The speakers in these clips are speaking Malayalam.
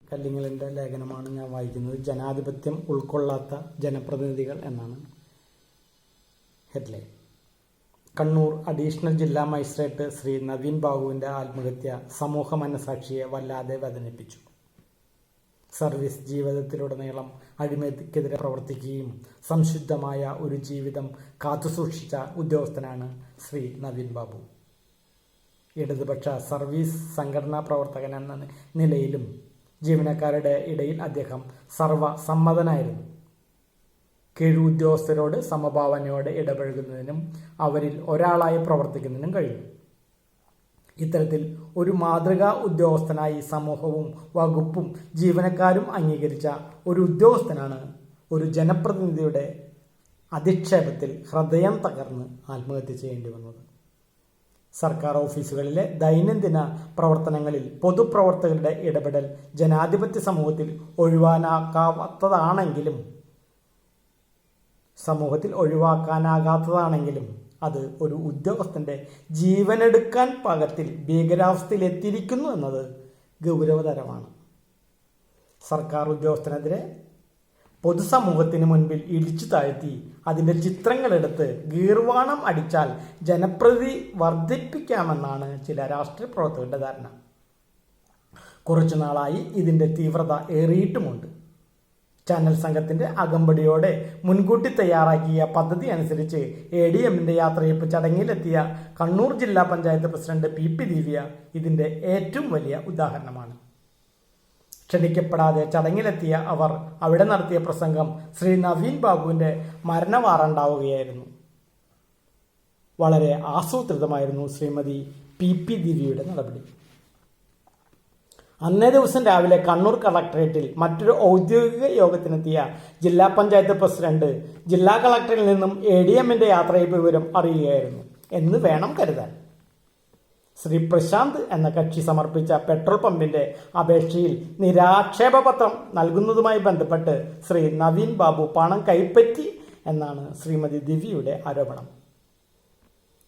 കല്ലിങ്ങലിൻ്റെ ലേഖനമാണ് ഞാൻ വായിക്കുന്നത്. ജനാധിപത്യം ഉൾക്കൊള്ളാത്ത ജനപ്രതിനിധികൾ എന്നാണ് ഹെഡ്ലൈൻ. കണ്ണൂർ അഡീഷണൽ ജില്ലാ മജിസ്ട്രേറ്റ് ശ്രീ നവീൻ ബാബുവിൻ്റെ ആത്മഹത്യ സമൂഹ മനസാക്ഷിയെ വല്ലാതെ വേദനിപ്പിച്ചു. സർവീസ് ജീവിതത്തിലുടനീളം അഴിമതിക്കെതിരെ പ്രവർത്തിക്കുകയും സംശുദ്ധമായ ഒരു ജീവിതം കാത്തുസൂക്ഷിച്ച ഉദ്യോഗസ്ഥനാണ് ശ്രീ നവീൻ ബാബു. ഇടതുപക്ഷ സർവീസ് സംഘടനാ പ്രവർത്തകൻ എന്ന നിലയിലും ജീവനക്കാരുടെ ഇടയിൽ അദ്ദേഹം സർവസമ്മതനായിരുന്നു. കീഴുദ്യോഗസ്ഥരോട് സമഭാവനയോടെ ഇടപഴകുന്നതിനും അവരിൽ ഒരാളായി പ്രവർത്തിക്കുന്നതിനും കഴിയും. ഇത്തരത്തിൽ ഒരു മാതൃകാ ഉദ്യോഗസ്ഥനായി സമൂഹവും വകുപ്പും ജീവനക്കാരും അംഗീകരിച്ച ഒരു ഉദ്യോഗസ്ഥനാണ് ഒരു ജനപ്രതിനിധിയുടെ അധിക്ഷേപത്തിൽ ഹൃദയം തകർന്ന് ആത്മഹത്യ ചെയ്യേണ്ടി വന്നത്. സർക്കാർ ഓഫീസുകളിലെ ദൈനംദിന പ്രവർത്തനങ്ങളിൽ പൊതുപ്രവർത്തകരുടെ ഇടപെടൽ ജനാധിപത്യ സമൂഹത്തിൽ ഒഴിവാക്കാനാകാത്തതാണെങ്കിലും അത് ഒരു ഉദ്യോഗസ്ഥന്റെ ജീവനെടുക്കാൻ പാകത്തിൽ ഭീകരാവസ്ഥയിലെത്തിയിരിക്കുന്നു എന്നത് ഗൗരവതരമാണ്. സർക്കാർ ഉദ്യോഗസ്ഥനെതിരെ പൊതുസമൂഹത്തിന് മുൻപിൽ ഇടിച്ചു താഴ്ത്തി അതിൻ്റെ ചിത്രങ്ങളെടുത്ത് ഗീർവാണം അടിച്ചാൽ ജനപ്രീതി വർദ്ധിപ്പിക്കാമെന്നാണ് ചില രാഷ്ട്രീയ പ്രവർത്തകരുടെ ധാരണ. കുറച്ചുനാളായി ഇതിൻ്റെ തീവ്രത ഏറിയിട്ടുമുണ്ട്. ചാനൽ സംഘത്തിൻ്റെ അകമ്പടിയോടെ മുൻകൂട്ടി തയ്യാറാക്കിയ പദ്ധതി അനുസരിച്ച് ADMന്റെ യാത്രയപ്പ് ചടങ്ങിലെത്തിയ കണ്ണൂർ ജില്ലാ പഞ്ചായത്ത് പ്രസിഡന്റ് PP ദിവ്യ ഇതിൻ്റെ ഏറ്റവും വലിയ ഉദാഹരണമാണ്. ക്ഷണിക്കപ്പെടാതെ ചടങ്ങിലെത്തിയ അവർ അവിടെ നടത്തിയ പ്രസംഗം ശ്രീ നവീൻ ബാബുവിൻ്റെ മരണവാറണ്ടാവുകയായിരുന്നു. വളരെ ആസൂത്രിതമായിരുന്നു ശ്രീമതി PP ദിവ്യയുടെ നടപടി. അന്നേ ദിവസം രാവിലെ കണ്ണൂർ കളക്ടറേറ്റിൽ മറ്റൊരു ഔദ്യോഗിക യോഗത്തിനെത്തിയ ജില്ലാ പഞ്ചായത്ത് പ്രസിഡന്റ് ജില്ലാ കളക്ടറിൽ നിന്നും ADMന്റെ യാത്രയപ്പ് വിവരം അറിയുകയായിരുന്നു എന്ന് വേണം കരുതാൻ. ശ്രീ പ്രശാന്ത് എന്ന കക്ഷി സമർപ്പിച്ച പെട്രോൾ പമ്പിന്റെ അപേക്ഷയിൽ നിരാക്ഷേപപത്രം നൽകുന്നതുമായി ബന്ധപ്പെട്ട് ശ്രീ നവീൻ ബാബു പണം കൈപ്പറ്റി എന്നാണ് ശ്രീമതി ദിവ്യയുടെ ആരോപണം.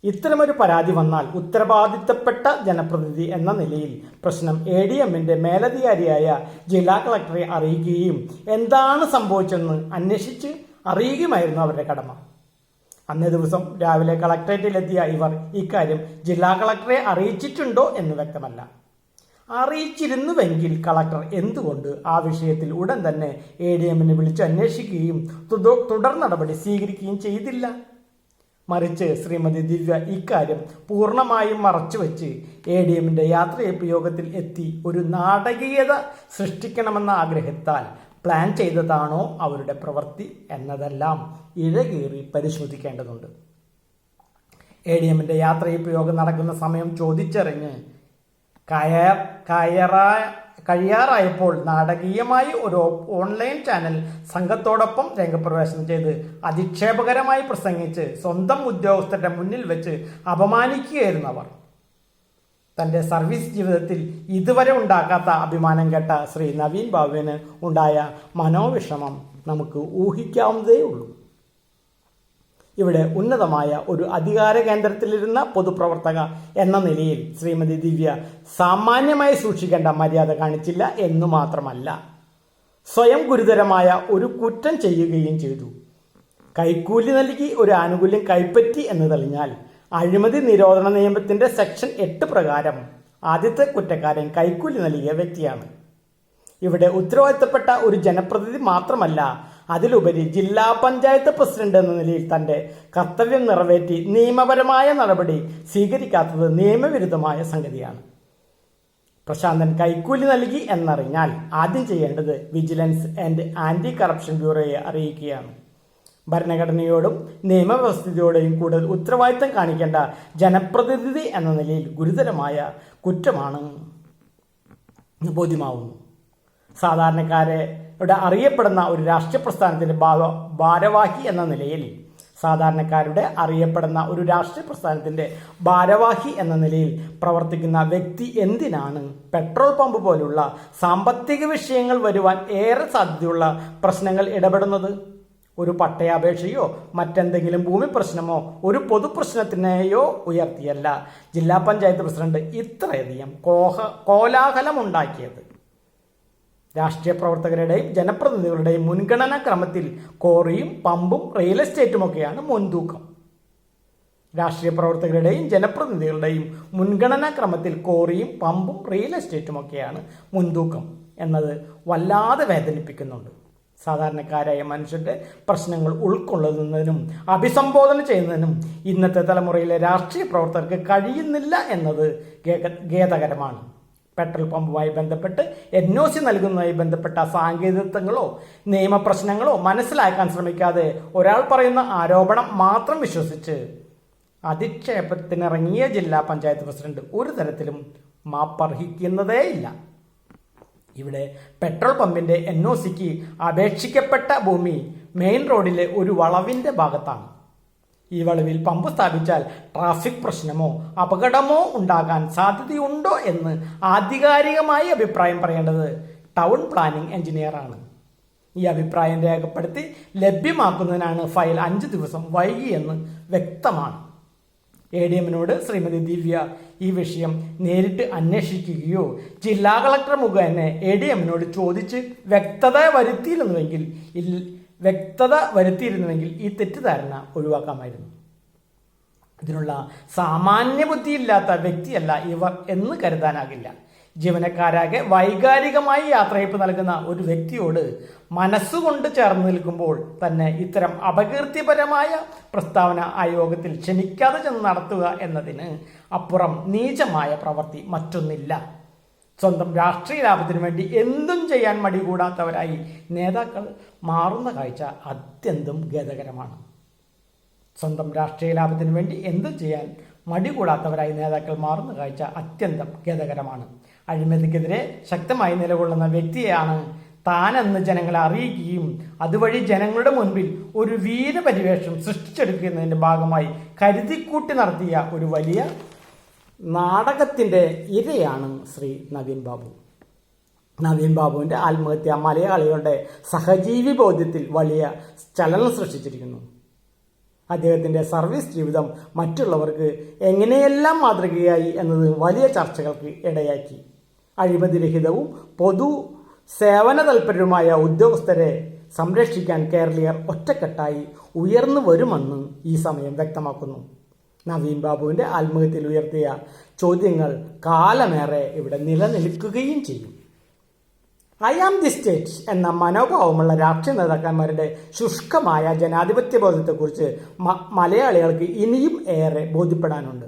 ഇത്തരമൊരു പരാതി വന്നാൽ ഉത്തരവാദിത്തപ്പെട്ട ജനപ്രതിനിധി എന്ന നിലയിൽ പ്രശ്നം ADMന്റെ മേലധികാരിയായ ജില്ലാ കളക്ടറെ അറിയിക്കുകയും എന്താണ് സംഭവിച്ചതെന്ന് അന്വേഷിച്ച് അറിയുകയുമായിരുന്നു അവരുടെ കടമ. അന്നേ ദിവസം രാവിലെ കളക്ടറേറ്റിലെത്തിയ ഇവർ ഇക്കാര്യം ജില്ലാ കളക്ടറെ അറിയിച്ചിട്ടുണ്ടോ എന്ന് വ്യക്തമല്ല. അറിയിച്ചിരുന്നുവെങ്കിൽ കളക്ടർ എന്തുകൊണ്ട് ആ വിഷയത്തിൽ ഉടൻ തന്നെ ADMനെ വിളിച്ച് അന്വേഷിക്കുകയും തുടർ നടപടി സ്വീകരിക്കുകയും ചെയ്തില്ല? മറിച്ച് ശ്രീമതി ദിവ്യ ഇക്കാര്യം പൂർണ്ണമായും മറച്ചുവെച്ച് ADMന്റെ യാത്രയപ്പ് യോഗത്തിൽ എത്തി ഒരു നാടകീയത സൃഷ്ടിക്കണമെന്ന ആഗ്രഹത്താൽ പ്ലാൻ ചെയ്തതാണോ അവരുടെ പ്രവൃത്തി എന്നതെല്ലാം ഇഴകീറി പരിശോധിക്കേണ്ടതുണ്ട്. ADMന്റെ യാത്രയപ്പ് യോഗം നടക്കുന്ന സമയം ചോദിച്ചറിഞ്ഞ് കഴിയാറായപ്പോൾ നാടകീയമായി ഒരു ഓൺലൈൻ ചാനൽ സംഘത്തോടൊപ്പം രംഗപ്രവേശനം ചെയ്ത് അധിക്ഷേപകരമായി പ്രസംഗിച്ച് സ്വന്തം ഉദ്യോഗസ്ഥരുടെ മുന്നിൽ വെച്ച് അപമാനിക്കുകയായിരുന്നു അവർ. തൻ്റെ സർവീസ് ജീവിതത്തിൽ ഇതുവരെ ഉണ്ടാക്കാത്ത അഭിമാനം കേട്ട ശ്രീ നവീൻ ബാബുവിന് ഉണ്ടായ മനോവിഷമം നമുക്ക് ഊഹിക്കാവുന്നതേ ഉള്ളൂ. ഇവിടെ ഉന്നതമായ ഒരു അധികാര കേന്ദ്രത്തിലിരുന്ന പൊതുപ്രവർത്തക എന്ന നിലയിൽ ശ്രീമതി ദിവ്യ സാമാന്യമായി സൂക്ഷിക്കേണ്ട മര്യാദ കാണിച്ചില്ല എന്നു മാത്രമല്ല, സ്വയം ഗുരുതരമായ ഒരു കുറ്റം ചെയ്യുകയും ചെയ്തു. കൈക്കൂലി നൽകി ഒരു ആനുകൂല്യം കൈപ്പറ്റി എന്ന് തെളിഞ്ഞാൽ അഴിമതി നിരോധന നിയമത്തിന്റെ സെക്ഷൻ 8 പ്രകാരം ആദ്യത്തെ കുറ്റക്കാരൻ കൈക്കൂലി നൽകിയ വ്യക്തിയാണ്. ഇവിടെ ഉത്തരവാദിത്തപ്പെട്ട ഒരു ജനപ്രതിനിധി മാത്രമല്ല, അതിലുപരി ജില്ലാ പഞ്ചായത്ത് പ്രസിഡന്റ് എന്ന നിലയിൽ തന്റെ കർത്തവ്യം നിറവേറ്റി നിയമപരമായ നടപടി സ്വീകരിക്കാത്തത് നിയമവിരുദ്ധമായ സംഗതിയാണ്. പ്രശാന്തൻ കൈക്കൂലി നൽകി എന്നറിഞ്ഞാൽ ആദ്യം ചെയ്യേണ്ടത് വിജിലൻസ് ആൻഡ് ആന്റി കറപ്ഷൻ ബ്യൂറോയെ അറിയിക്കുകയാണ്. ഭരണഘടനയോടും നിയമവ്യവസ്ഥയോടെയും കൂടുതൽ ഉത്തരവാദിത്തം കാണിക്കേണ്ട ജനപ്രതിനിധി എന്ന നിലയിൽ ഗുരുതരമായ കുറ്റമാണ് ബോധ്യമാവുന്നു. സാധാരണക്കാരുടെ അറിയപ്പെടുന്ന ഒരു രാഷ്ട്രീയ പ്രസ്ഥാനത്തിന്റെ ഭാരവാഹി എന്ന നിലയിൽ പ്രവർത്തിക്കുന്ന വ്യക്തി എന്തിനാണ് പെട്രോൾ പമ്പ് പോലുള്ള സാമ്പത്തിക വിഷയങ്ങൾ വരുവാൻ ഏറെ സാധ്യതയുള്ള പ്രശ്നങ്ങൾ ഇടപെടുന്നത്? ഒരു പട്ടയാപേക്ഷയോ മറ്റെന്തെങ്കിലും ഭൂമി പ്രശ്നമോ ഒരു പൊതുപ്രശ്നത്തിനെയോ ഉയർത്തിയല്ല ജില്ലാ പഞ്ചായത്ത് പ്രസിഡന്റ് ഇത്രയധികം കോലാഹലമുണ്ടാക്കിയത്. രാഷ്ട്രീയ പ്രവർത്തകരുടെയും ജനപ്രതിനിധികളുടെയും മുൻഗണനാ ക്രമത്തിൽ ക്വാറിയും പമ്പും റിയൽ എസ്റ്റേറ്റുമൊക്കെയാണ് മുൻതൂക്കം. രാഷ്ട്രീയ പ്രവർത്തകരുടെയും ജനപ്രതിനിധികളുടെയും മുൻഗണനാ ക്രമത്തിൽ ക്വാറിയും പമ്പും റിയൽ എസ്റ്റേറ്റുമൊക്കെയാണ് മുൻതൂക്കം എന്നത് വല്ലാതെ വേദനിപ്പിക്കുന്നുണ്ട്. സാധാരണക്കാരായ മനുഷ്യരുടെ പ്രശ്നങ്ങൾ ഉൾക്കൊള്ളുന്നതിനും അഭിസംബോധന ചെയ്യുന്നതിനും ഇന്നത്തെ തലമുറയിലെ രാഷ്ട്രീയ പ്രവർത്തകർക്ക് കഴിയുന്നില്ല എന്നത് ഖേദകരമാണ്. പെട്രോൾ പമ്പുമായി ബന്ധപ്പെട്ട് NOC നൽകുന്നതുമായി ബന്ധപ്പെട്ട സാങ്കേതികത്വങ്ങളോ നിയമപ്രശ്നങ്ങളോ മനസ്സിലാക്കാൻ ശ്രമിക്കാതെ ഒരാൾ പറയുന്ന ആരോപണം മാത്രം വിശ്വസിച്ച് അധിക്ഷേപത്തിനിറങ്ങിയ ജില്ലാ പഞ്ചായത്ത് പ്രസിഡന്റ് ഒരു തരത്തിലും മാപ്പർഹിക്കുന്നതേയില്ല. ഇവിടെ പെട്രോൾ പമ്പിന്റെ NOCക്ക് അപേക്ഷിക്കപ്പെട്ട ഭൂമി മെയിൻ റോഡിലെ ഒരു വളവിന്റെ ഭാഗത്താണ്. ഈ വളവിൽ പമ്പ് സ്ഥാപിച്ചാൽ ട്രാഫിക് പ്രശ്നമോ അപകടമോ ഉണ്ടാകാൻ സാധ്യതയുണ്ടോ എന്ന് ആധികാരികമായി അഭിപ്രായം പറയേണ്ടത് ടൗൺ പ്ലാനിംഗ് എഞ്ചിനീയറാണ്. ഈ അഭിപ്രായം രേഖപ്പെടുത്തി ലഭ്യമാക്കുന്നതിനാണ് ഫയൽ 5 ദിവസം വൈകിയെന്ന് വ്യക്തമാണ്. ADMനോട് ശ്രീമതി ദിവ്യ ഈ വിഷയം നേരിട്ട് അന്വേഷിക്കുകയോ ജില്ലാ കളക്ടർ മുഖേന ADMനോട് ചോദിച്ച് വ്യക്തത വരുത്തിയിരുന്നുവെങ്കിൽ ഈ തെറ്റിദ്ധാരണ ഒഴിവാക്കാമായിരുന്നു. ഇതിനുള്ള സാമാന്യ ബുദ്ധിയില്ലാത്ത വ്യക്തിയല്ല ഇവർ എന്ന് കരുതാനാകില്ല. ജീവനക്കാരാകെ വൈകാരികമായി യാത്രയപ്പ് നൽകുന്ന ഒരു വ്യക്തിയോട് മനസ്സുകൊണ്ട് ചേർന്ന് നിൽക്കുമ്പോൾ തന്നെ ഇത്തരം അപകീർത്തിപരമായ പ്രസ്താവന ആ യോഗത്തിൽ ക്ഷണിക്കാതെ ചെന്ന് നടത്തുക എന്നതിന് അപ്പുറം നീചമായ പ്രവൃത്തി മറ്റൊന്നില്ല. സ്വന്തം രാഷ്ട്രീയ ലാഭത്തിനു വേണ്ടി എന്തും ചെയ്യാൻ മടികൂടാത്തവരായി നേതാക്കൾ മാറുന്ന കാഴ്ച അത്യന്തം ഖേദകരമാണ്. സ്വന്തം രാഷ്ട്രീയ ലാഭത്തിനു വേണ്ടി എന്തും ചെയ്യാൻ മടികൂടാത്തവരായി നേതാക്കൾ മാറുന്ന കാഴ്ച അത്യന്തം ഖേദകരമാണ്. അഴിമതിക്കെതിരെ ശക്തമായി നിലകൊള്ളുന്ന വ്യക്തിയാണ് താനെന്ന് ജനങ്ങളെ അറിയിക്കുകയും അതുവഴി ജനങ്ങളുടെ മുൻപിൽ ഒരു വീരപരിവേഷം സൃഷ്ടിച്ചെടുക്കുന്നതിൻ്റെ ഭാഗമായി കരുതിക്കൂട്ടി നടത്തിയ ഒരു വലിയ നാടകത്തിൻ്റെ ഇരയാണ് ശ്രീ നവീൻ ബാബു. നവീൻ ബാബുവിൻ്റെ ആത്മഹത്യ മലയാളികളുടെ സഹജീവി ബോധ്യത്തിൽ വലിയ ചലനം സൃഷ്ടിച്ചിരിക്കുന്നു. അദ്ദേഹത്തിൻ്റെ സർവീസ് ജീവിതം മറ്റുള്ളവർക്ക് എങ്ങനെയെല്ലാം മാതൃകയായി എന്നത് വലിയ ചർച്ചകൾക്ക് ഇടയാക്കി. അഴിമതിരഹിതവും പൊതു സേവന തൽപരരുമായ ഉദ്യോഗസ്ഥരെ സംരക്ഷിക്കാൻ കേരളീയർ ഒറ്റക്കെട്ടായി ഉയർന്നു വരുമെന്ന് ഈ സമയം വ്യക്തമാക്കുന്നു. നവീൻ ബാബുവിൻ്റെ ആത്മഹത്യയിൽ ഉയർത്തിയ ചോദ്യങ്ങൾ കാലമേറെ ഇവിടെ നിലനിൽക്കുകയും ചെയ്യും. ഐ ആം ദി സ്റ്റേറ്റ് എന്ന മനോഭാവമുള്ള രാഷ്ട്രീയ നേതാക്കന്മാരുടെ ശുഷ്കമായ ജനാധിപത്യ ബോധത്തെക്കുറിച്ച് മലയാളികൾക്ക് ഇനിയും ഏറെ ബോധ്യപ്പെടാനുണ്ട്.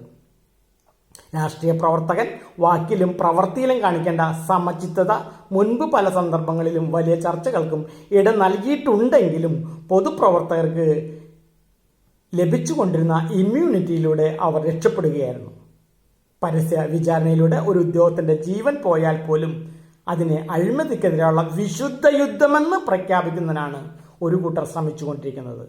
രാഷ്ട്രീയ പ്രവർത്തകൻ വാക്കിലും പ്രവൃത്തിയിലും കാണിക്കേണ്ട സമചിത്തത മുൻപ് പല സന്ദർഭങ്ങളിലും വലിയ ചർച്ചകൾക്കും ഇടം നൽകിയിട്ടുണ്ടെങ്കിലും പൊതുപ്രവർത്തകർക്ക് ലഭിച്ചുകൊണ്ടിരുന്ന ഇമ്മ്യൂണിറ്റിയിലൂടെ അവർ രക്ഷപ്പെടുകയായിരുന്നു. പരസ്യ വിചാരണയിലൂടെ ഒരു ഉദ്യോഗത്തിൻ്റെ ജീവൻ പോയാൽ പോലും അതിനെ അഴിമതിക്കെതിരെയുള്ള വിശുദ്ധ യുദ്ധമെന്ന് പ്രഖ്യാപിക്കുന്നതിനാണ് ഒരു കൂട്ടർ ശ്രമിച്ചുകൊണ്ടിരിക്കുന്നത്.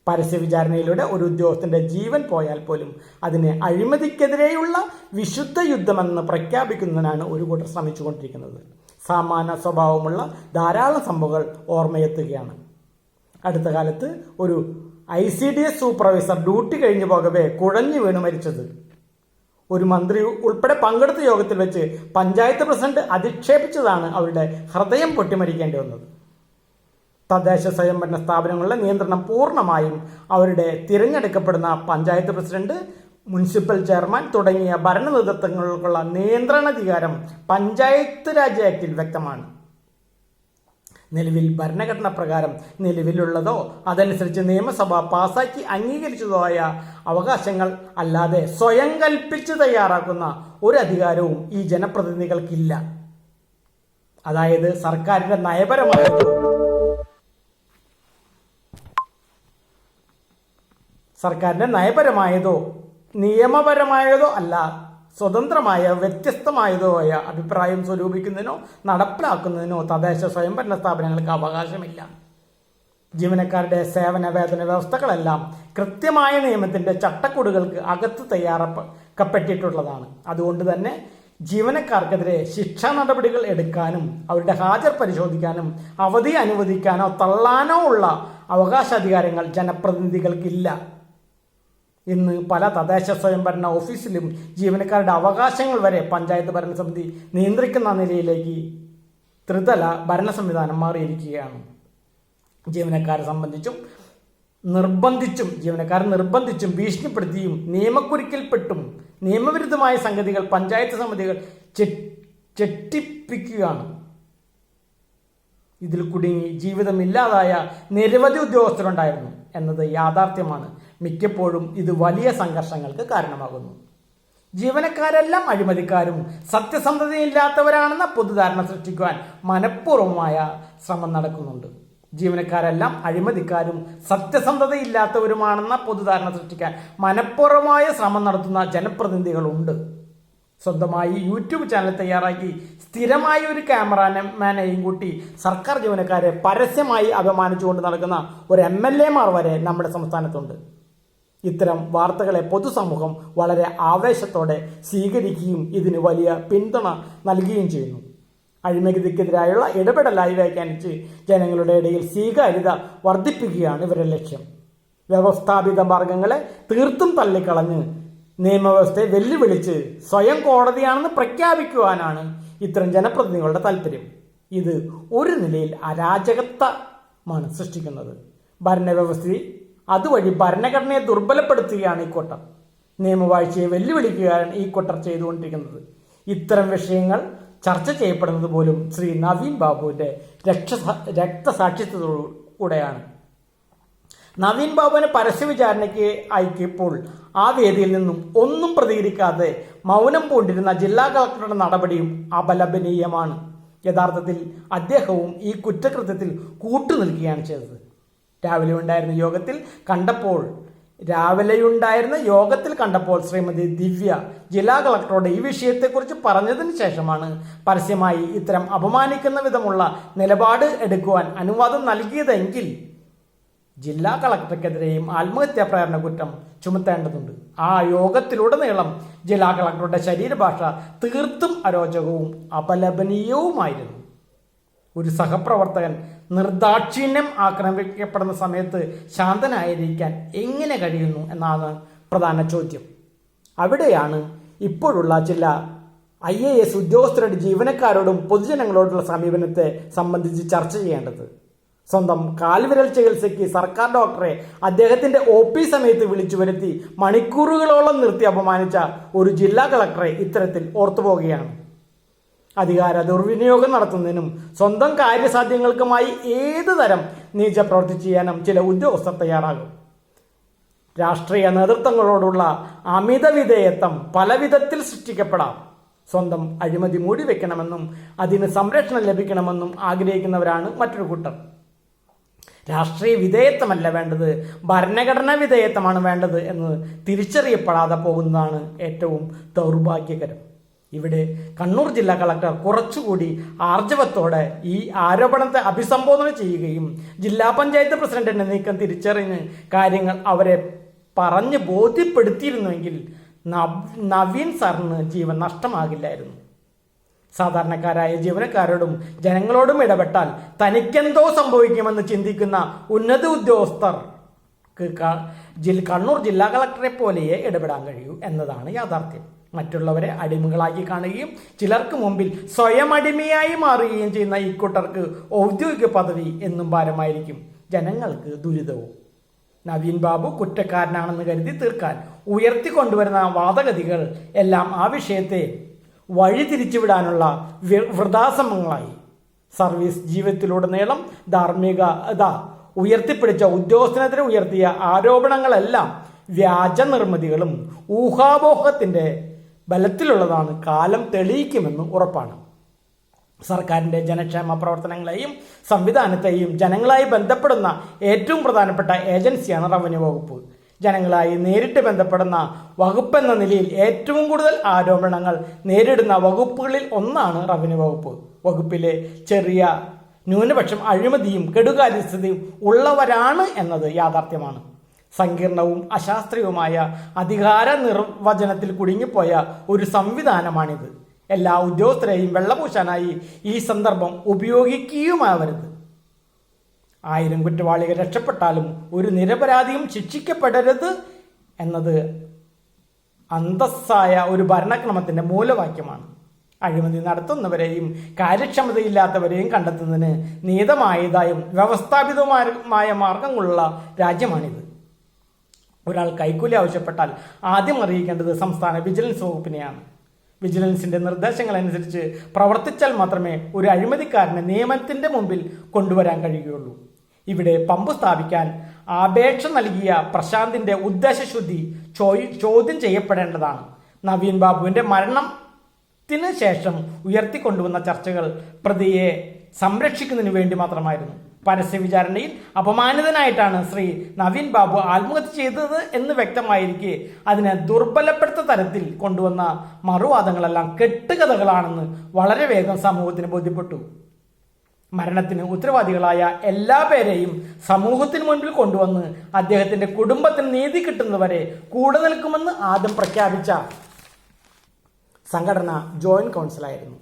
പരസ്യ വിചാരണയിലൂടെ ഒരു ഉദ്യോഗസ്ഥന്റെ ജീവൻ പോയാൽ പോലും അതിനെ അഴിമതിക്കെതിരെയുള്ള വിശുദ്ധ യുദ്ധമെന്ന് പ്രഖ്യാപിക്കുന്നതിനാണ് ഒരു കൂട്ടർ ശ്രമിച്ചുകൊണ്ടിരിക്കുന്നത്. സമാന സ്വഭാവമുള്ള ധാരാളം സംഭവങ്ങൾ ഓർമ്മയെത്തുകയാണ്. അടുത്ത കാലത്ത് ഒരു ICDS സൂപ്പർവൈസർ ഡ്യൂട്ടി കഴിഞ്ഞു പോകവേ കുഴഞ്ഞു വീണ് മരിച്ചത്. ഒരു മന്ത്രി ഉൾപ്പെടെ പങ്കെടുത്ത യോഗത്തിൽ വെച്ച് പഞ്ചായത്ത് പ്രസിഡന്റ് അധിക്ഷേപിച്ചതാണ് അവരുടെ ഹൃദയം പൊട്ടിമരിക്കേണ്ടി വന്നത്. തദ്ദേശ സ്വയംഭരണ സ്ഥാപനങ്ങളുടെ നിയന്ത്രണം പൂർണ്ണമായും അവരുടെ തിരഞ്ഞെടുക്കപ്പെടുന്ന പഞ്ചായത്ത് പ്രസിഡന്റ്, മുനിസിപ്പൽ ചെയർമാൻ തുടങ്ങിയ ഭരണ നേതൃത്വങ്ങൾക്കുള്ള നിയന്ത്രണാധികാരം പഞ്ചായത്ത് രാജ് ആക്ടിൽ വ്യക്തമാണ്. നിലവിൽ ഭരണഘടന പ്രകാരം നിലവിലുള്ളതോ അതനുസരിച്ച് നിയമസഭ പാസാക്കി അംഗീകരിച്ചതോ ആയ അവകാശങ്ങൾ അല്ലാതെ സ്വയം കൽപ്പിച്ച് തയ്യാറാക്കുന്ന ഒരു അധികാരവും ഈ ജനപ്രതിനിധികൾക്കില്ല. അതായത് സർക്കാരിന്റെ നയപരമായതോ നിയമപരമായതോ അല്ല, സ്വതന്ത്രമായ വ്യത്യസ്തമായതോ ആയ അഭിപ്രായം സ്വരൂപിക്കുന്നതിനോ നടപ്പിലാക്കുന്നതിനോ തദ്ദേശ സ്വയംഭരണ സ്ഥാപനങ്ങൾക്ക് അവകാശമില്ല. ജീവനക്കാരുടെ സേവന വേതന വ്യവസ്ഥകളെല്ലാം കൃത്യമായ നിയമത്തിന്റെ ചട്ടക്കൂടുകൾക്ക് അകത്ത് തയ്യാറാക്കപ്പെട്ടിട്ടുള്ളതാണ്. അതുകൊണ്ട് തന്നെ ജീവനക്കാർക്കെതിരെ ശിക്ഷാ നടപടികൾ എടുക്കാനും അവരുടെ ഹാജർ പരിശോധിക്കാനും അവധി അനുവദിക്കാനോ തള്ളാനോ ഉള്ള അവകാശാധികാരങ്ങൾ ജനപ്രതിനിധികൾക്കില്ല. ഇന്ന് പല തദ്ദേശ സ്വയംഭരണ ഓഫീസിലും ജീവനക്കാരുടെ അവകാശങ്ങൾ വരെ പഞ്ചായത്ത് ഭരണസമിതി നിയന്ത്രിക്കുന്ന നിലയിലേക്ക് ത്രിതല ഭരണ സംവിധാനം മാറിയിരിക്കുകയാണ്. ജീവനക്കാരെ നിർബന്ധിച്ചും ഭീഷണിപ്പെടുത്തിയും നിയമക്കുരുക്കിൽപ്പെട്ടും നിയമവിരുദ്ധമായ സംഗതികൾ പഞ്ചായത്ത് സമിതികൾ ചെട്ടിപ്പിക്കുകയാണ്. ഇതിൽ കുടുങ്ങി ജീവിതമില്ലാതായ നിരവധി ഉദ്യോഗസ്ഥരുണ്ടായിരുന്നു എന്നത് യാഥാർത്ഥ്യമാണ്. മിക്കപ്പോഴും ഇത് വലിയ സംഘർഷങ്ങൾക്ക് കാരണമാകുന്നു. ജീവനക്കാരെല്ലാം അഴിമതിക്കാരും സത്യസന്ധതയില്ലാത്തവരാണെന്ന പൊതുധാരണ സൃഷ്ടിക്കുവാൻ മനഃപൂർവമായ ശ്രമം നടക്കുന്നുണ്ട്. ജീവനക്കാരെല്ലാം അഴിമതിക്കാരും സത്യസന്ധതയില്ലാത്തവരുമാണെന്ന പൊതുധാരണ സൃഷ്ടിക്കാൻ മനഃപൂർവമായ ശ്രമം നടത്തുന്ന ജനപ്രതിനിധികളുണ്ട്. സ്വന്തമായി യൂട്യൂബ് ചാനൽ തയ്യാറാക്കി സ്ഥിരമായി ഒരു ക്യാമറാമാനെയും കൂട്ടി സർക്കാർ ജീവനക്കാരെ പരസ്യമായി അപമാനിച്ചുകൊണ്ട് നടക്കുന്ന ഒരു MLA-മാർ വരെ നമ്മുടെ സംസ്ഥാനത്തുണ്ട്. ഇത്തരം വാർത്തകളെ പൊതുസമൂഹം വളരെ ആവേശത്തോടെ സ്വീകരിക്കുകയും ഇതിന് വലിയ പിന്തുണ നൽകുകയും ചെയ്യുന്നു. അഴിമതിക്കെതിരായുള്ള ഇടപെടലായി വ്യാഖ്യാനിച്ച് ജനങ്ങളുടെ ഇടയിൽ സ്വീകാര്യത വർദ്ധിപ്പിക്കുകയാണ് ഇവരുടെ ലക്ഷ്യം. വ്യവസ്ഥാപിത മാർഗങ്ങളെ തീർത്തും തള്ളിക്കളഞ്ഞ് നിയമവ്യവസ്ഥയെ വെല്ലുവിളിച്ച് സ്വയം കോടതിയാണെന്ന് പ്രഖ്യാപിക്കുവാനാണ് ഇത്തരം ജനപ്രതിനിധികളുടെ താല്പര്യം. ഇത് ഒരു നിലയിൽ അരാജകത്വമാണ് സൃഷ്ടിക്കുന്നത്. ഭരണവ്യവസ്ഥയെ അതുവഴി ഭരണഘടനയെ ദുർബലപ്പെടുത്തുകയാണ് ഈ കൂട്ടർ. നിയമവാഴ്ചയെ വെല്ലുവിളിക്കുകയാണ് ഈ കൂട്ടർ ചെയ്തുകൊണ്ടിരിക്കുന്നത്. ഇത്തരം വിഷയങ്ങൾ ചർച്ച ചെയ്യപ്പെടുന്നത് പോലും ശ്രീ നവീൻ ബാബുവിന്റെ രക്തസാക്ഷിത്വത്തോടെയാണ്. നവീൻ ബാബുവിനെ പരസ്യ വിചാരണയ്ക്ക് അയക്കിയപ്പോൾ ആ വേദിയിൽ നിന്നും ഒന്നും പ്രതികരിക്കാതെ മൗനം പൂണ്ടിരുന്ന ജില്ലാ കളക്ടറുടെ നടപടിയും അപലപനീയമാണ്. യഥാർത്ഥത്തിൽ അദ്ദേഹവും ഈ കുറ്റകൃത്യത്തിൽ കൂട്ടുനിൽക്കുകയാണ് ചെയ്തത്. രാവിലെയുണ്ടായിരുന്ന യോഗത്തിൽ കണ്ടപ്പോൾ ശ്രീമതി ദിവ്യ ജില്ലാ കളക്ടറോട് ഈ വിഷയത്തെക്കുറിച്ച് പറഞ്ഞതിന് ശേഷമാണ് പരസ്യമായി ഇത്തരം അപമാനിക്കുന്ന വിധമുള്ള നിലപാട് എടുക്കുവാൻ അനുവാദം നൽകിയതെങ്കിൽ ജില്ലാ കളക്ടർക്കെതിരെയും ആത്മഹത്യാ പ്രേരണ കുറ്റം ചുമത്തേണ്ടതുണ്ട്. ആ യോഗത്തിലുടനീളം ജില്ലാ കളക്ടറുടെ ശരീരഭാഷ തീർത്തും അരോചകവും അപലപനീയവുമായിരുന്നു. ഒരു സഹപ്രവർത്തകൻ നിർദാക്ഷിണ്യം ആക്രമിക്കപ്പെടുന്ന സമയത്ത് ശാന്തനായിരിക്കാൻ എങ്ങനെ കഴിയുന്നു എന്നാണ് പ്രധാന ചോദ്യം. അവിടെയാണ് ഇപ്പോഴുള്ള ചില IAS ഉദ്യോഗസ്ഥരുടെ ജീവനക്കാരോടും പൊതുജനങ്ങളോടുള്ള സമീപനത്തെ സംബന്ധിച്ച് ചർച്ച ചെയ്യേണ്ടത്. സ്വന്തം കാൽവിരൽ ചികിത്സയ്ക്ക് സർക്കാർ ഡോക്ടറെ അദ്ദേഹത്തിന്റെ OP സമയത്ത് വിളിച്ചു വരുത്തി മണിക്കൂറുകളോളം നിർത്തി അപമാനിച്ച ഒരു ജില്ലാ കളക്ടറെ ഇത്തരത്തിൽ ഓർത്തുപോകുകയാണ്. അധികാര ദുർവിനിയോഗം നടത്തുന്നതിനും സ്വന്തം കാര്യസാധ്യങ്ങൾക്കുമായി ഏത് തരം നീച പ്രവൃത്തി ചെയ്യാനും ചില ഉദ്യോഗസ്ഥർ തയ്യാറാകും. രാഷ്ട്രീയ നേതൃത്വങ്ങളോടുള്ള അമിത വിധേയത്വം പല വിധത്തിൽ സൃഷ്ടിക്കപ്പെടാം. സ്വന്തം അഴിമതി മൂടിവെക്കണമെന്നും അതിന് സംരക്ഷണം ലഭിക്കണമെന്നും ആഗ്രഹിക്കുന്നവരാണ് മറ്റൊരു കൂട്ടർ. രാഷ്ട്രീയ വിധേയത്വമല്ല വേണ്ടത്, ഭരണഘടനാ വിധേയത്വമാണ് വേണ്ടത് എന്ന് തിരിച്ചറിയപ്പെടാതെ പോകുന്നതാണ് ഏറ്റവും ദൗർഭാഗ്യകരം. ഇവിടെ കണ്ണൂർ ജില്ലാ കളക്ടർ കുറച്ചുകൂടി ആർജവത്തോടെ ഈ ആരോപണത്തെ അഭിസംബോധന ചെയ്യുകയും ജില്ലാ പഞ്ചായത്ത് പ്രസിഡന്റിന്റെ നീക്കം തിരിച്ചറിഞ്ഞ് കാര്യങ്ങൾ അവരെ പറഞ്ഞ് ബോധ്യപ്പെടുത്തിയിരുന്നുവെങ്കിൽ നവീൻ സാറിന് ജീവൻ നഷ്ടമാകില്ലായിരുന്നു. സാധാരണക്കാരായ ജീവനക്കാരോടും ജനങ്ങളോടും ഇടപെട്ടാൽ തനിക്കെന്തോ സംഭവിക്കുമെന്ന് ചിന്തിക്കുന്ന ഉന്നത ഉദ്യോഗസ്ഥർക്ക് കണ്ണൂർ ജില്ലാ കളക്ടറെ പോലെയേ ഇടപെടാൻ കഴിയൂ എന്നതാണ് യാഥാർത്ഥ്യം. മറ്റുള്ളവരെ അടിമകളാക്കി കാണുകയും ചിലർക്ക് മുമ്പിൽ സ്വയം അടിമയായി മാറുകയും ചെയ്യുന്ന ഇക്കൂട്ടർക്ക് ഔദ്യോഗിക പദവി എന്നും ഭാരമായിരിക്കും, ജനങ്ങൾക്ക് ദുരിതവും. നവീൻ ബാബു കുറ്റക്കാരനാണെന്ന് കരുതി തീർക്കാൻ ഉയർത്തിക്കൊണ്ടുവരുന്ന വാദഗതികൾ എല്ലാം ആ വിഷയത്തെ വഴിതിരിച്ചുവിടാനുള്ള വൃഥാശ്രമങ്ങളായി. സർവീസ് ജീവിതത്തിലുടനീളം ധാർമ്മികത ഉയർത്തിപ്പിടിച്ച ഉദ്യോഗസ്ഥനെതിരെ ഉയർത്തിയ ആരോപണങ്ങളെല്ലാം വ്യാജ നിർമ്മിതികളും ഊഹാപോഹത്തിന്റെ ബലത്തിലുള്ളതാണ്. കാലം തെളിയിക്കുമെന്ന് ഉറപ്പാണ്. സർക്കാരിന്റെ ജനക്ഷേമ പ്രവർത്തനങ്ങളെയും സംവിധാനത്തെയും ജനങ്ങളായി ബന്ധപ്പെടുന്ന ഏറ്റവും പ്രധാനപ്പെട്ട ഏജൻസിയാണ് റവന്യൂ വകുപ്പ്. ജനങ്ങളായി നേരിട്ട് ബന്ധപ്പെടുന്ന വകുപ്പെന്ന നിലയിൽ ഏറ്റവും കൂടുതൽ ആരോപണങ്ങൾ നേരിടുന്ന വകുപ്പുകളിൽ ഒന്നാണ് റവന്യൂ വകുപ്പ്. വകുപ്പിലെ ചെറിയ ന്യൂനപക്ഷം അഴിമതിയും കെടുകാര്യസ്ഥതയും ഉള്ളവരാണ് എന്നത് യാഥാർത്ഥ്യമാണ്. സങ്കീർണവും അശാസ്ത്രീയവുമായ അധികാര നിർവചനത്തിൽ കുടുങ്ങിപ്പോയ ഒരു സംവിധാനമാണിത്. എല്ലാ ഉദ്യോഗസ്ഥരെയും വെള്ളപൂശാനായി ഈ സന്ദർഭം ഉപയോഗിക്കുകയുമാവരുത്. 1000 കുറ്റവാളികൾ രക്ഷപ്പെട്ടാലും ഒരു നിരപരാധിയും ശിക്ഷിക്കപ്പെടരുത് എന്നത് അന്തസ്സായ ഒരു ഭരണക്രമത്തിന്റെ മൂലവാക്യമാണ്. അഴിമതി നടത്തുന്നവരെയും കാര്യക്ഷമതയില്ലാത്തവരെയും കണ്ടെത്തുന്നതിന് നിയതമായതായും വ്യവസ്ഥാപിതമായ മാർഗങ്ങളുള്ള രാജ്യമാണിത്. ഒരാൾ കൈക്കൂലി ആവശ്യപ്പെട്ടാൽ ആദ്യം അറിയിക്കേണ്ടത് സംസ്ഥാന വിജിലൻസ് വകുപ്പിനെയാണ്. വിജിലൻസിന്റെ നിർദ്ദേശങ്ങളനുസരിച്ച് പ്രവർത്തിച്ചാൽ മാത്രമേ ഒരു അഴിമതിക്കാരനെ നിയമത്തിന്റെ മുമ്പിൽ കൊണ്ടുവരാൻ കഴിയുകയുള്ളൂ. ഇവിടെ പമ്പ് സ്ഥാപിക്കാൻ അപേക്ഷ നൽകിയ പ്രശാന്തിന്റെ ഉദ്ദേശശുദ്ധി ചോദ്യം ചെയ്യപ്പെടേണ്ടതാണ്. നവീൻ ബാബുവിന്റെ മരണത്തിന് ശേഷം ഉയർത്തിക്കൊണ്ടുവന്ന ചർച്ചകൾ പ്രതിയെ സംരക്ഷിക്കുന്നതിന് വേണ്ടി മാത്രമായിരുന്നു. പരസ്യ വിചാരണയിൽ അപമാനിതനായിട്ടാണ് ശ്രീ നവീൻ ബാബു ആത്മഹത്യ ചെയ്തത് എന്ന് വ്യക്തമായിരിക്കെ അതിനെ ദുർബലപ്പെടുത്ത തരത്തിൽ കൊണ്ടുവന്ന മറുവാദങ്ങളെല്ലാം കെട്ടുകഥകളാണെന്ന് വളരെ വേഗം സമൂഹത്തിന് ബോധ്യപ്പെട്ടു. മരണത്തിന് ഉത്തരവാദികളായ എല്ലാ പേരെയും സമൂഹത്തിന് മുൻപിൽ കൊണ്ടുവന്ന് അദ്ദേഹത്തിന്റെ കുടുംബത്തിന് നീതി കിട്ടുന്നവരെ കൂടെ നിൽക്കുമെന്ന് ആദ്യം പ്രഖ്യാപിച്ച സംഘടന ജോയിന്റ് കൗൺസിലായിരുന്നു.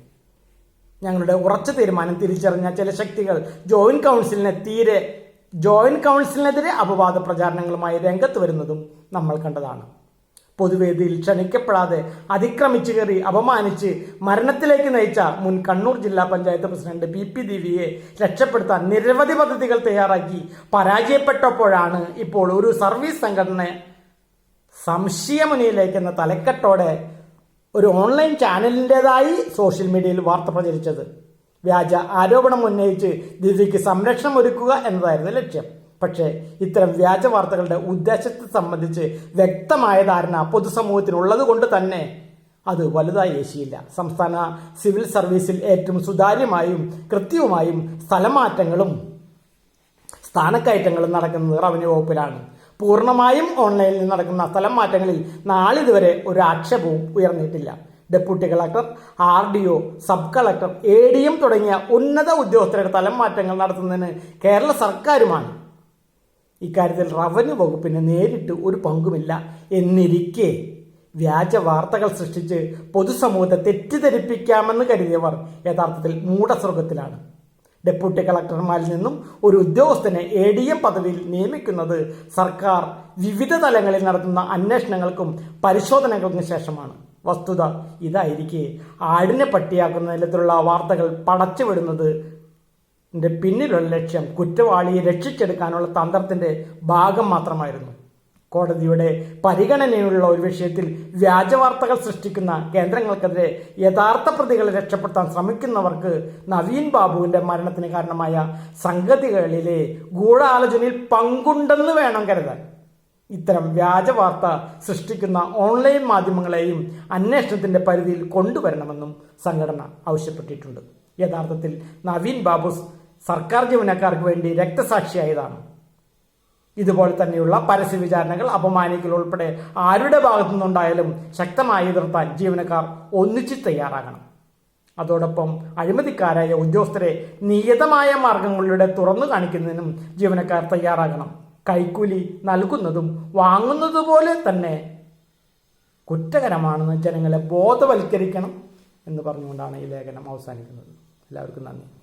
ഞങ്ങളുടെ ഉറച്ച തീരുമാനം തിരിച്ചറിഞ്ഞ ചില ശക്തികൾ ജോയിന്റ് കൗൺസിലിനെതിരെ അപവാദ പ്രചാരണങ്ങളുമായി രംഗത്ത് വരുന്നതും നമ്മൾ കണ്ടതാണ്. പൊതുവേദിയിൽ ക്ഷണിക്കപ്പെടാതെ അതിക്രമിച്ചു കയറി അപമാനിച്ച് മരണത്തിലേക്ക് നയിച്ച മുൻ കണ്ണൂർ ജില്ലാ പഞ്ചായത്ത് പ്രസിഡന്റ് PP ദേവിയെ രക്ഷപ്പെടുത്താൻ നിരവധി പദ്ധതികൾ തയ്യാറാക്കി പരാജയപ്പെട്ടപ്പോഴാണ് ഇപ്പോൾ ഒരു സർവീസ് സംഘടന സംശയമുനിയിലേക്ക് എന്ന തലക്കെട്ടോടെ ഒരു ഓൺലൈൻ ചാനലിൻ്റെതായി സോഷ്യൽ മീഡിയയിൽ വാർത്ത പ്രചരിച്ചത്. വ്യാജ ആരോപണം ഉന്നയിച്ച് ദിവ്യയ്ക്ക് സംരക്ഷണം ഒരുക്കുക എന്നതായിരുന്നു ലക്ഷ്യം. പക്ഷേ ഇത്തരം വ്യാജ വാർത്തകളുടെ ഉദ്ദേശത്തെ സംബന്ധിച്ച് വ്യക്തമായ ധാരണ പൊതുസമൂഹത്തിനുള്ളത് കൊണ്ട് തന്നെ അത് വലുതായി ഏശിയില്ല. സംസ്ഥാന സിവിൽ സർവീസിൽ ഏറ്റവും സുതാര്യമായും കൃത്യവുമായും സ്ഥലമാറ്റങ്ങളും സ്ഥാനക്കയറ്റങ്ങളും നടക്കുന്നത് റവന്യൂ വകുപ്പിലാണ്. പൂർണ്ണമായും ഓൺലൈനിൽ നടക്കുന്ന സ്ഥലം മാറ്റങ്ങളിൽ നാളിതുവരെ ഒരു ആക്ഷേപവും ഉയർന്നിട്ടില്ല. Deputy collector, RDO, sub collector, ADM തുടങ്ങിയ ഉന്നത ഉദ്യോഗസ്ഥരുടെ സ്ഥലം മാറ്റങ്ങൾ നടത്തുന്നതിന് കേരള സർക്കാരുമാണ്. ഇക്കാര്യത്തിൽ റവന്യൂ വകുപ്പിന് നേരിട്ട് ഒരു പങ്കുമില്ല. എന്നിരിക്കെ വ്യാജ വാർത്തകൾ സൃഷ്ടിച്ച് പൊതുസമൂഹത്തെ തെറ്റിദ്ധരിപ്പിക്കാമെന്ന് കരുതിയവർ യഥാർത്ഥത്തിൽ മൂഢസ്വർഗത്തിലാണ്. ഡെപ്യൂട്ടി കളക്ടർമാരിൽ നിന്നും ഒരു ഉദ്യോഗസ്ഥനെ ADM പദവിയിൽ നിയമിക്കുന്നത് സർക്കാർ വിവിധ തലങ്ങളിൽ നടത്തുന്ന അന്വേഷണങ്ങൾക്കും പരിശോധനകൾക്കും ശേഷമാണ്. വസ്തുത ഇതായിരിക്കെ ആടിനെ പട്ടിയാക്കുന്ന തരത്തിലുള്ള വാർത്തകൾ പടച്ചുവിടുന്നത് പിന്നിലുള്ള ലക്ഷ്യം കുറ്റവാളിയെ രക്ഷിച്ചെടുക്കാനുള്ള തന്ത്രത്തിന്റെ ഭാഗം മാത്രമായിരുന്നു. കോടതിയുടെ പരിഗണനയുള്ള ഒരു വിഷയത്തിൽ വ്യാജവാർത്തകൾ സൃഷ്ടിക്കുന്ന കേന്ദ്രങ്ങൾക്കെതിരെ യഥാർത്ഥ പ്രതികളെ രക്ഷപ്പെടുത്താൻ ശ്രമിക്കുന്നവർക്ക് നവീൻ ബാബുവിന്റെ മരണത്തിന് കാരണമായ സംഗതികളിലെ ഗൂഢാലോചനയിൽ പങ്കുണ്ടെന്ന് വേണം കരുതാൻ. ഇത്തരം വ്യാജവാർത്ത സൃഷ്ടിക്കുന്ന ഓൺലൈൻ മാധ്യമങ്ങളെയും അന്വേഷണത്തിന്റെ പരിധിയിൽ കൊണ്ടുവരണമെന്നും സംഘടന ആവശ്യപ്പെട്ടിട്ടുണ്ട്. യഥാർത്ഥത്തിൽ നവീൻ ബാബു സർക്കാർ ജീവനക്കാർക്ക് വേണ്ടി രക്തസാക്ഷിയായതാണ്. ഇതുപോലെ തന്നെയുള്ള പരസ്യ വിചാരണകൾ, അപമാനിക്കൽ ഉൾപ്പെടെ ആരുടെ ഭാഗത്തു നിന്നുണ്ടായാലും ശക്തമായി എതിർത്താൻ ജീവനക്കാർ ഒന്നിച്ച് തയ്യാറാകണം. അതോടൊപ്പം അഴിമതിക്കാരായ ഉദ്യോഗസ്ഥരെ നിയതമായ മാർഗങ്ങളിലൂടെ തുറന്നു കാണിക്കുന്നതിനും ജീവനക്കാർ തയ്യാറാകണം. കൈക്കൂലി നൽകുന്നതും വാങ്ങുന്നതുപോലെ തന്നെ കുറ്റകരമാണെന്ന് ജനങ്ങളെ ബോധവൽക്കരിക്കണം എന്ന് പറഞ്ഞുകൊണ്ടാണ് ഈ ലേഖനം അവസാനിക്കുന്നത്. എല്ലാവർക്കും നന്ദി.